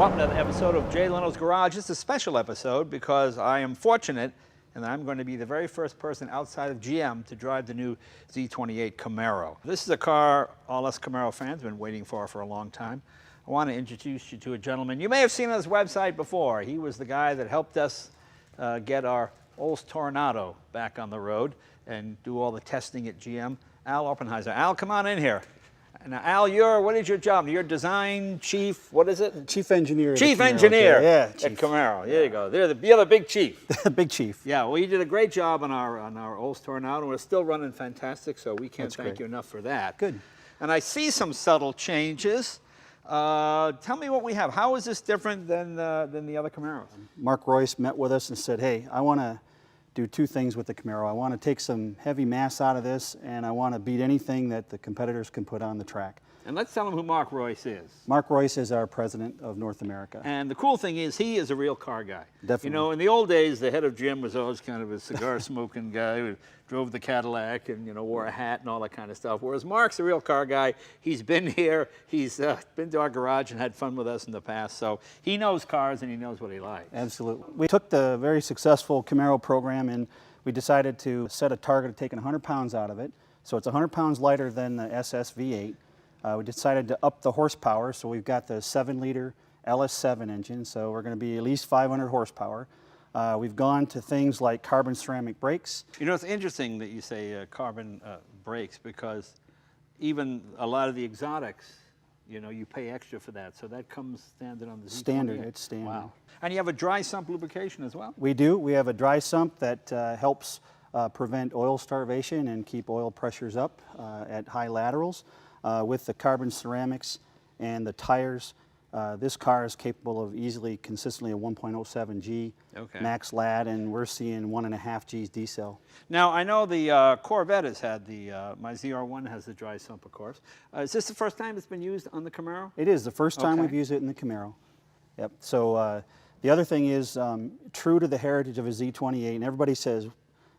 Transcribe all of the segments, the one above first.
welcome to another episode of Jay Leno's Garage. It's a special episode because I am fortunate and I'm going to be the very first person outside of GM to drive the new Z28 Camaro. This is a car all us Camaro fans have been waiting for a long time. I want to introduce you to a gentleman you may have seen on his website before. He was the guy that helped us get our Olds Tornado back on the road and do all the testing at GM. Al Oppenheiser. Al, come on in here. Now, Al, what is your job? You're design chief, what is it? Chief engineer. Chief engineer at Camaro. There you go. You're the big chief. Big chief. Yeah, well, you did a great job on our Olds Tornado. We're still running fantastic, so we can't thank you enough for that. Good. And I see some subtle changes. Tell me what we have. How is this different than the other Camaros? Mark Royce met with us and said, hey, I want to do two things with the Camaro. I want to take some heavy mass out of this, and I want to beat anything that the competitors can put on the track. And let's tell them who Mark Royce is. Mark Royce is our president of North America. And the cool thing is he is a real car guy. Definitely. You know, in the old days, the head of GM was always kind of a cigar-smoking guy who drove the Cadillac and, you know, wore a hat and all that kind of stuff. Whereas Mark's a real car guy. He's been here. He's been to our garage and had fun with us in the past. So he knows cars and he knows what he likes. Absolutely. We took the very successful Camaro program and we decided to set a target of taking 100 pounds out of it. So it's 100 pounds lighter than the SS V8. We decided to up the horsepower, so we've got the 7-liter LS7 engine, so we're going to be at least 500 horsepower. We've gone to things like carbon ceramic brakes. You know, it's interesting that you say carbon brakes because even a lot of the exotics, you know, you pay extra for that, so that comes standard on the Z28. Standard, it's standard. Wow. And you have a dry sump lubrication as well? We do. We have a dry sump that helps prevent oil starvation and keep oil pressures up at high laterals. With the carbon ceramics and the tires, this car is capable of easily, consistently a 1.07 G max lad, and we're seeing 1.5 G's diesel. Now, I know the Corvette has had my ZR1 has the dry sump, of course. Is this the first time it's been used on the Camaro? It is the first time we've used it in the Camaro. Yep. So the other thing is, true to the heritage of a Z28, and everybody says,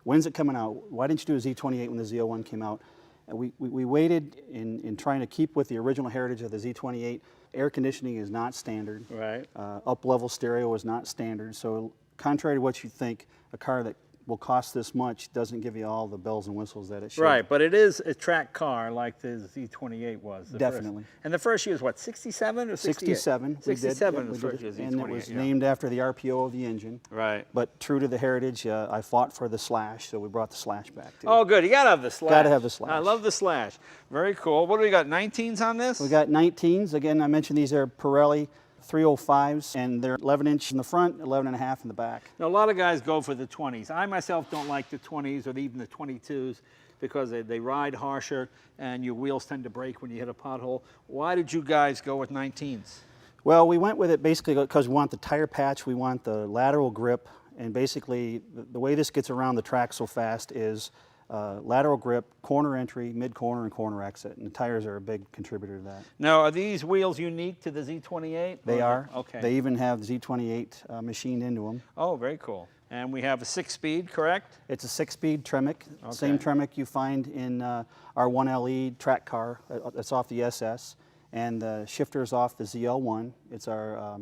when's it coming out? Why didn't you do a Z28 when the Z01 came out? We waited in trying to keep with the original heritage of the Z28. Air conditioning is not standard. Right. Up-level stereo is not standard. So contrary to what you think, a car that will cost this much doesn't give you all the bells and whistles that it should. Right, but it is a track car like the Z28 was. Definitely. And the first year was what, 67 or 68? 67. 67 was the first year Z28. And it was named after the RPO of the engine. Right. But true to the heritage, I fought for the slash, so we brought the slash back too. Oh, good. You got to have the slash. Got to have the slash. I love the slash. Very cool. What do we got, 19s on this? We got 19s. Again, I mentioned these are Pirelli 305s, and they're 11-inch in the front, 11.5 in the back. Now, a lot of guys go for the 20s. I myself don't like the 20s or even the 22s because they ride harsher and your wheels tend to break when you hit a pothole. Why did you guys go with 19s? Well, we went with it basically because we want the tire patch, we want the lateral grip, and basically the way this gets around the track so fast is lateral grip, corner entry, mid-corner, and corner exit. And the tires are a big contributor to that. Now, are these wheels unique to the Z28? They are. Okay. They even have Z28 machined into them. Oh, very cool. And we have a 6-speed, correct? It's a 6-speed Tremec. Okay. Same Tremec you find in our 1LE track car. That's off the SS. And the shifter's off the ZL1. It's our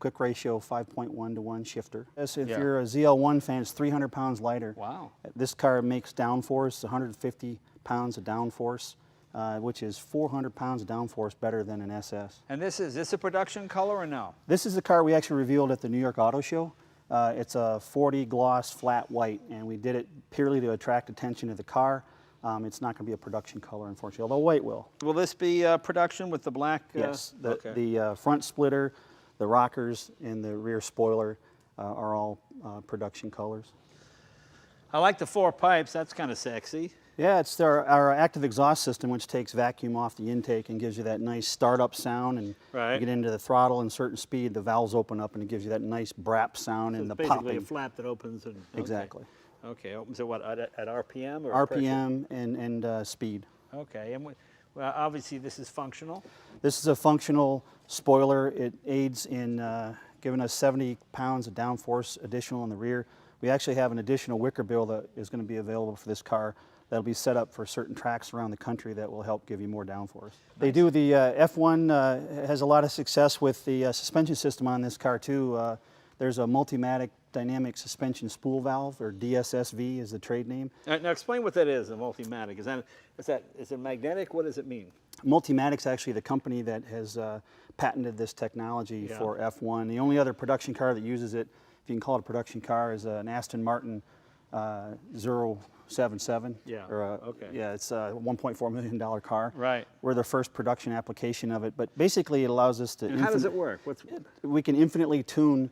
quick ratio 5.1 to 1 shifter. If you're a ZL1 fan, it's 300 pounds lighter. Wow. This car makes downforce, 150 pounds of downforce, which is 400 pounds of downforce better than an SS. And is this a production color or no? This is the car we actually revealed at the New York Auto Show. It's a 40 gloss flat white, and we did it purely to attract attention to the car. It's not going to be a production color, unfortunately, although white will. Will this be production with the black? Yes. The front splitter, the rockers, and the rear spoiler are all production colors. I like the 4 pipes. That's kind of sexy. Yeah, it's our active exhaust system, which takes vacuum off the intake and gives you that nice startup sound. And you get into the throttle and certain speed, the valves open up and it gives you that nice brap sound, so and the popping. Basically a flap that opens. And Exactly. Okay, opens at what, at RPM? Or RPM and speed. Okay, and well, obviously this is functional. This is a functional spoiler. It aids in giving us 70 pounds of downforce additional in the rear. We actually have an additional wicker bill that is going to be available for this car that'll be set up for certain tracks around the country that will help give you more downforce. They do, the F1 has a lot of success with the suspension system on this car too. There's a Multimatic Dynamic Suspension Spool Valve, or DSSV is the trade name. Now explain what that is, a Multimatic. Is it magnetic? What does it mean? Multimatic's actually the company that has patented this technology for F1. The only other production car that uses it, if you can call it a production car, is an Aston Martin u0027s. Yeah. Okay. Yeah, it's a $1.4 million car. Right. We're the first production application of it, but basically it allows us to. And how does it work? We can infinitely tune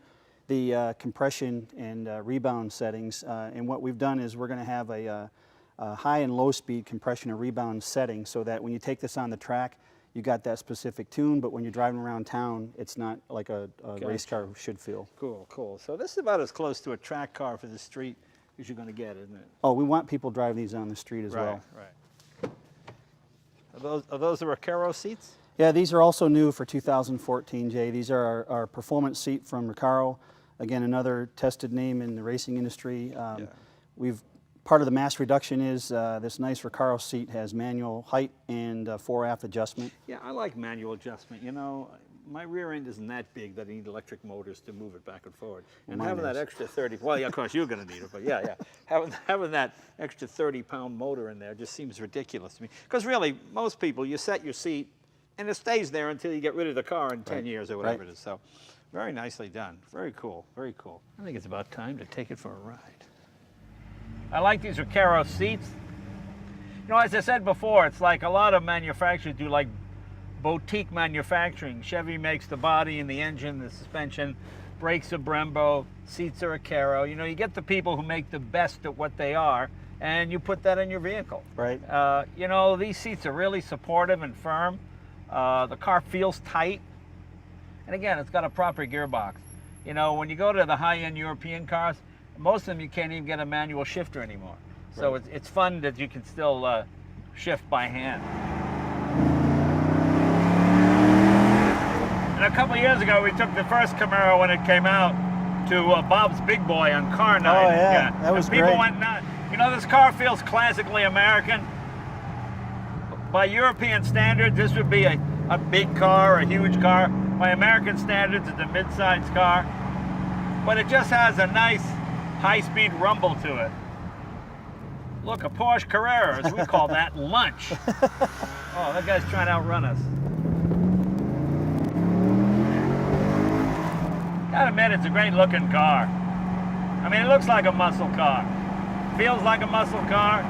the compression and rebound settings, and what we've done is we're going to have a high and low speed compression and rebound setting, so that when you take this on the track, you got that specific tune, but when you're driving around town, it's not like a race car should feel. Cool, cool. So this is about as close to a track car for the street as you're going to get, isn't it? Oh, we want people driving these on the street as well. Right. Are those the Recaro seats? Yeah, these are also new for 2014, Jay. These are our performance seat from Recaro. Again, another tested name in the racing industry. Part of the mass reduction is this nice Recaro seat has manual height and fore-aft adjustment. Yeah, I like manual adjustment. You know, my rear end isn't that big that I need electric motors to move it back and forward. And having that extra 30, well, yeah, of course you're going to need it, but yeah. Having that extra 30-pound motor in there just seems ridiculous to me. Because really, most people, you set your seat and it stays there until you get rid of the car in 10 years or whatever it is. So very nicely done. Very cool, very cool. I think it's about time to take it for a ride. I like these Recaro seats. You know, as I said before, it's like a lot of manufacturers do like boutique manufacturing. Chevy makes the body and the engine, the suspension, brakes are Brembo, seats are Recaro. You know, you get the people who make the best at what they are, and you put that in your vehicle. Right. You know, these seats are really supportive and firm. The car feels tight. And again, it's got a proper gearbox. You know, when you go to the high-end European cars, most of them you can't even get a manual shifter anymore. So it's fun that you can still shift by hand. And a couple of years ago, we took the first Camaro when it came out to Bob's Big Boy on car night. Oh yeah, that was people great. Went nuts. You know, this car feels classically American. By European standards, this would be a big car, a huge car. By American standards, it's a mid-sized car. But it just has a nice high-speed rumble to it. Look, a Porsche Carrera, as we call that, lunch. Oh, that guy's trying to outrun us. Gotta admit, it's a great-looking car. I mean, it looks like a muscle car. Feels like a muscle car.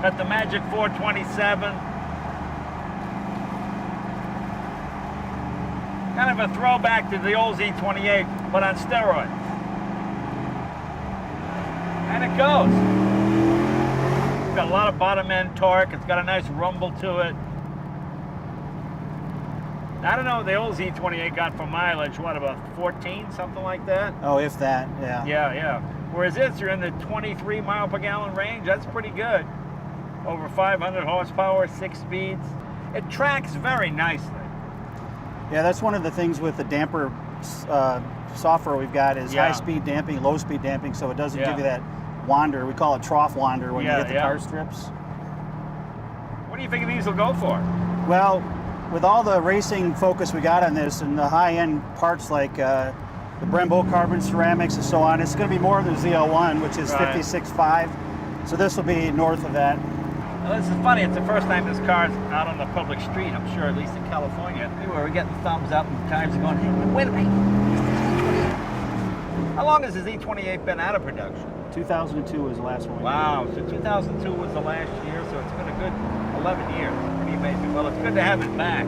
Got the magic 427. Kind of a throwback to the old Z28, but on steroids. And it goes. It's got a lot of bottom end torque. It's got a nice rumble to it. I don't know what the old Z28 got for mileage. What, about 14, something like that? Oh, if that, yeah. Yeah. Whereas this, you're in the 23 mile per gallon range. That's pretty good. Over 500 horsepower, 6 speeds. It tracks very nicely. Yeah, that's one of the things with the damper software we've got is high-speed damping, low-speed damping, so it doesn't give you that wander. We call it trough wander when you get the car strips. What do you think these will go for? Well, with all the racing focus we got on this and the high-end parts like the Brembo carbon ceramics and so on, it's going to be more of the Z01, which is 56.5. So this will be north of that. Well, this is funny. It's the first time this car's out on the public street, I'm sure, at least in California. We're getting thumbs up and tires are going, hey, wait a minute. How long has the Z28 been out of production? 2002 was the last one. Wow, so 2002 was the last year, so it's been a good 11 years. Pretty amazing. Well, it's good to have it back.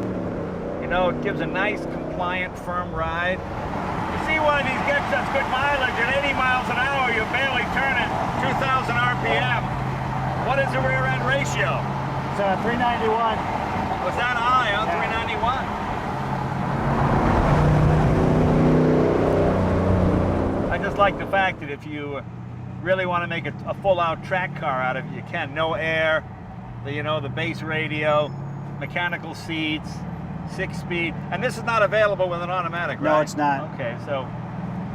You know, it gives a nice, compliant, firm ride. You see one of these gets such good mileage at 80 miles an hour, you barely turn it 2,000 RPM. What is the rear end ratio? It's 391. Was that high, huh? 391. I just like the fact that if you really want to make a full-out track car out of it, you can. No air, the bass radio, mechanical seats, 6-speed, and this is not available with an automatic, right? No, it's not. Okay, so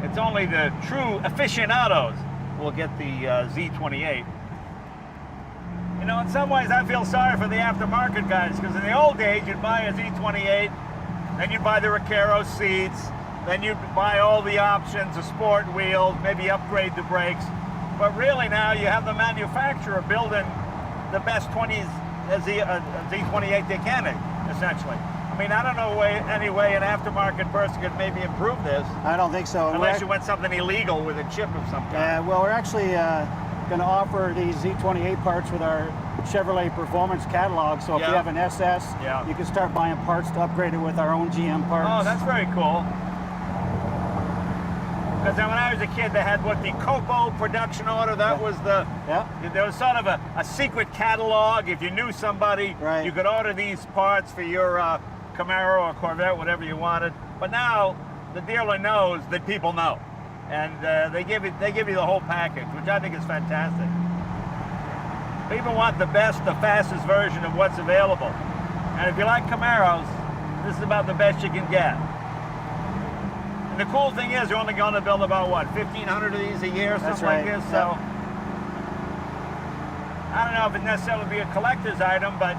it's only the true aficionados will get the Z28. You know, in some ways I feel sorry for the aftermarket guys, because in the old days you'd buy a Z28, then you'd buy the Recaro seats, then you'd buy all the options, the sport wheels, maybe upgrade the brakes. But really now you have the manufacturer building the best Z28 they can, essentially. I mean, I don't know any way an aftermarket person could maybe improve this. I don't think so. Unless you went something illegal with a chip of some kind. Well, we're actually going to offer these Z28 parts with our Chevrolet Performance catalog. So if you have an SS, you can start buying parts to upgrade it with our own GM parts. Oh, that's very cool. Because when I was a kid, they had what, the Copo production order. That was the, there was sort of a secret catalog. If you knew somebody, you could order these parts for your Camaro or Corvette, whatever you wanted. But now the dealer knows that people know, and they give you the whole package, which I think is fantastic. People want the best, the fastest version of what's available. And if you like Camaros, this is about the best you can get. And the cool thing is, you're only going to build about, what, 1,500 of these a year, something like this? So, I don't know if it necessarily would be a collector's item, but,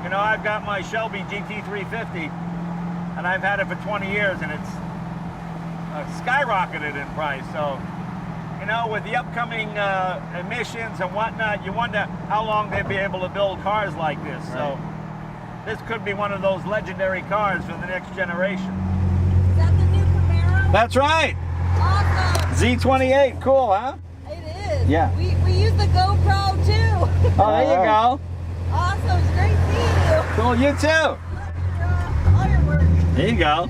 you know, I've got my Shelby GT350, and I've had it for 20 years, and it's skyrocketed in price. So, you know, with the upcoming emissions and whatnot, you wonder how long they'll be able to build cars like this. So, this could be one of those legendary cars for the next generation. Is that the new Camaro? That's right. Awesome. Z28, cool, huh? It is. Yeah. We use the GoPro too. Oh, there you go. Awesome. It's great seeing you. Cool, you too. All your work. There you go.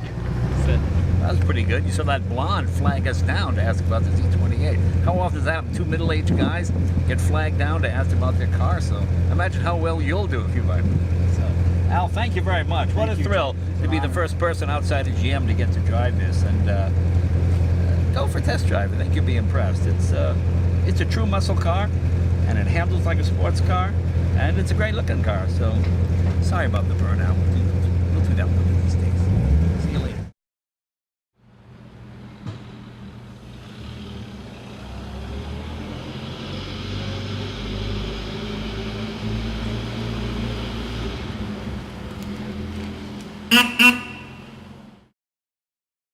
That was pretty good. You saw that blonde flag us down to ask about the Z28. How often does that happen? Two middle-aged guys get flagged down to ask about their car. So imagine how well you'll do if you buy one. So, Al, thank you very much. What a thrill to be the first person outside of GM to get to drive this. And go for a test drive. I think you'll be impressed. It's a true muscle car, and it handles like a sports car, and it's a great-looking car. So sorry about the burnout. We'll do that one of these days. See you later. Mm-hmm.